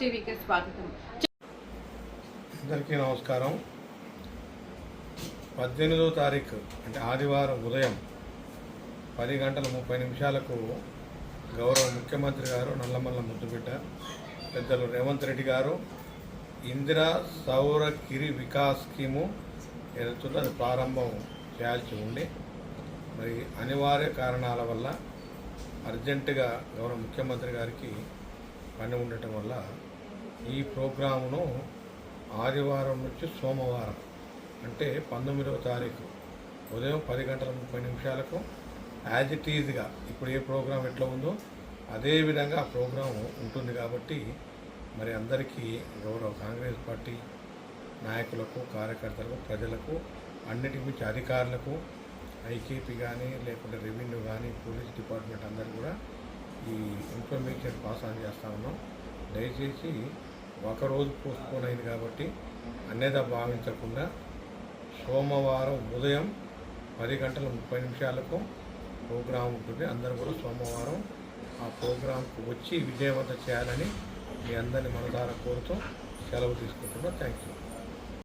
టీవీకి స్వాగతం. అందరికీ నమస్కారం. 18వ తారీఖు అంటే ఆదివారం ఉదయం 10:30 గౌరవ ముఖ్యమంత్రి గారు నల్లమల్ల ముద్దుబిడ్డ పెద్దలు రేవంత్ రెడ్డి గారు ఇందిరా సౌర కిరి వికాస్ స్కీము ఏదైతుందో అది ప్రారంభం చేయాల్సి ఉండి మరి అనివార్య కారణాల వల్ల అర్జెంటుగా గౌరవ ముఖ్యమంత్రి గారికి పని ఉండటం వల్ల ఈ ప్రోగ్రామును ఆదివారం నుంచి సోమవారం అంటే 19వ తారీఖు ఉదయం 10:30 యాజ్ ఇట్ ఈజ్గా ఇప్పుడు ఏ ప్రోగ్రాం ఎట్లా ఉందో అదేవిధంగా ఆ ప్రోగ్రాం ఉంటుంది. కాబట్టి మరి అందరికీ గౌరవ కాంగ్రెస్ పార్టీ నాయకులకు, కార్యకర్తలకు, ప్రజలకు, అన్నిటి మించి అధికారులకు, ఐకేపీ కానీ లేకుంటే రెవెన్యూ కానీ, పోలీస్ డిపార్ట్మెంట్ అందరూ కూడా ఈ ఇన్ఫర్మేషన్ పాస్ ఆన్ చేస్తూ ఉన్నాం. దయచేసి ఒకరోజు పోస్ట్పోన్ అయింది కాబట్టి అన్యదా భావించకుండా సోమవారం ఉదయం 10:30 ప్రోగ్రాం ఉంటుంది. అందరూ కూడా సోమవారం ఆ ప్రోగ్రాంకు వచ్చి విజయవంతం చేయాలని మీ అందరినీ మనసారా కోరుతూ సెలవు తీసుకుంటున్నాం. Thank you.